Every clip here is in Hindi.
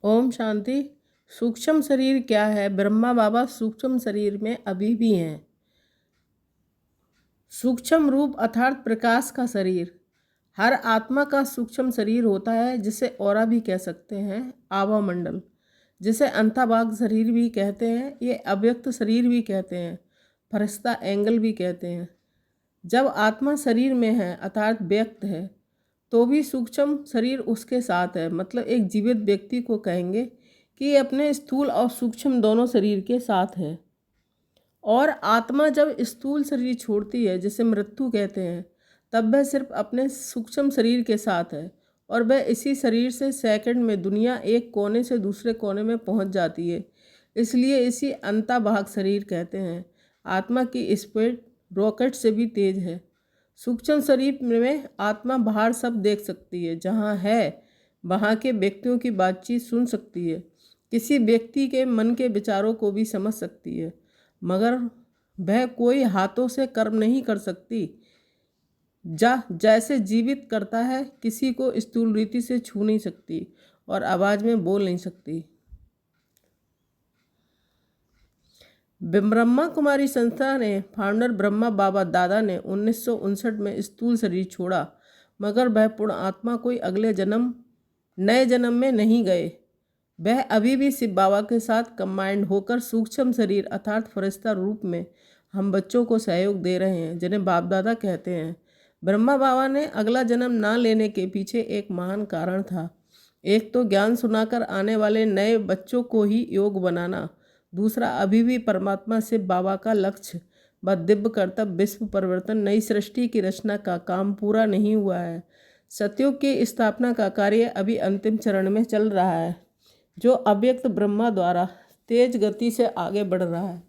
ओम शांति। सूक्ष्म शरीर क्या है? ब्रह्मा बाबा सूक्ष्म शरीर में अभी भी हैं। सूक्ष्म रूप अर्थात प्रकाश का शरीर। हर आत्मा का सूक्ष्म शरीर होता है, जिसे ऑरा भी कह सकते हैं, आभा मंडल, जिसे अंतर्भाग शरीर भी कहते हैं, ये अव्यक्त शरीर भी कहते हैं, फरिश्ता एंगल भी कहते हैं। जब आत्मा शरीर में है अर्थात व्यक्त है, तो भी सूक्ष्म शरीर उसके साथ है। मतलब एक जीवित व्यक्ति को कहेंगे कि ये अपने स्थूल और सूक्ष्म दोनों शरीर के साथ है। और आत्मा जब स्थूल शरीर छोड़ती है, जिसे मृत्यु कहते हैं, तब वह सिर्फ अपने सूक्ष्म शरीर के साथ है और वह इसी शरीर से सेकंड में दुनिया एक कोने से दूसरे कोने में पहुंच जाती है। इसलिए इसी अंतर्भाग शरीर कहते हैं। आत्मा की स्पीड रॉकेट से भी तेज है। सूक्ष्म शरीर में आत्मा बाहर सब देख सकती है, जहाँ है वहाँ के व्यक्तियों की बातचीत सुन सकती है, किसी व्यक्ति के मन के विचारों को भी समझ सकती है, मगर वह कोई हाथों से कर्म नहीं कर सकती। जैसे जीवित करता है, किसी को स्थूल रीति से छू नहीं सकती और आवाज़ में बोल नहीं सकती। ब्रह्मा कुमारी संस्था ने फाउंडर ब्रह्मा बाबा दादा ने 1959 में स्थूल शरीर छोड़ा, मगर वह पूर्ण आत्मा कोई अगले नए जन्म में नहीं गए। वह अभी भी शिव बाबा के साथ कंबाइंड होकर सूक्ष्म शरीर अर्थात फरिश्ता रूप में हम बच्चों को सहयोग दे रहे हैं, जिन्हें बाप दादा कहते हैं। ब्रह्मा बाबा ने अगला जन्म ना लेने के पीछे एक महान कारण था। एक तो ज्ञान सुनाकर आने वाले नए बच्चों को ही योग बनाना, दूसरा अभी भी परमात्मा शिव बाबा का लक्ष्य व दिव्य कर्तव्य विश्व परिवर्तन, नई सृष्टि की रचना का काम पूरा नहीं हुआ है। सतयुग की स्थापना का कार्य अभी अंतिम चरण में चल रहा है, जो अव्यक्त ब्रह्मा द्वारा तेज गति से आगे बढ़ रहा है।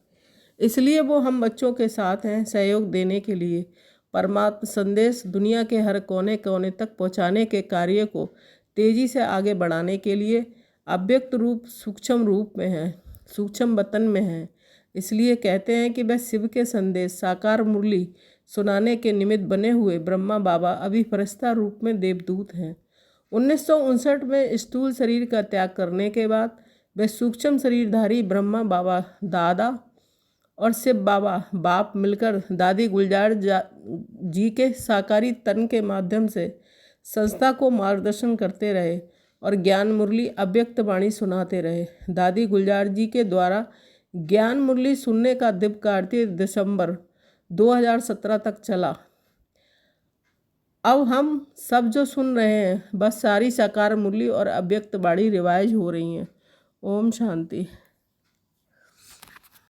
इसलिए वो हम बच्चों के साथ हैं, सहयोग देने के लिए। परमात्मा संदेश दुनिया के हर कोने कोने तक पहुंचाने के कार्य को तेजी से आगे बढ़ाने के लिए अव्यक्त रूप सूक्ष्म रूप में है, सूक्ष्म वतन में है। इसलिए कहते हैं कि वह शिव के संदेश साकार मुरली सुनाने के निमित्त बने हुए ब्रह्मा बाबा अभी फरिश्ता रूप में देवदूत हैं। 1959 में स्थूल शरीर का त्याग करने के बाद वे सूक्ष्म शरीरधारी ब्रह्मा बाबा दादा और शिव बाबा बाप मिलकर दादी गुलजार जी के साकारी तन के माध्यम से संस्था को मार्गदर्शन करते रहे और ज्ञान मुरली अव्यक्त वाणी सुनाते रहे। दादी गुलजार जी के द्वारा ज्ञान मुरली सुनने का दिव्य कार्य दिसंबर 2017 तक चला। अब हम सब जो सुन रहे हैं, बस सारी साकार मुरली और अव्यक्त वाणी रिवाइज हो रही हैं। ओम शांति।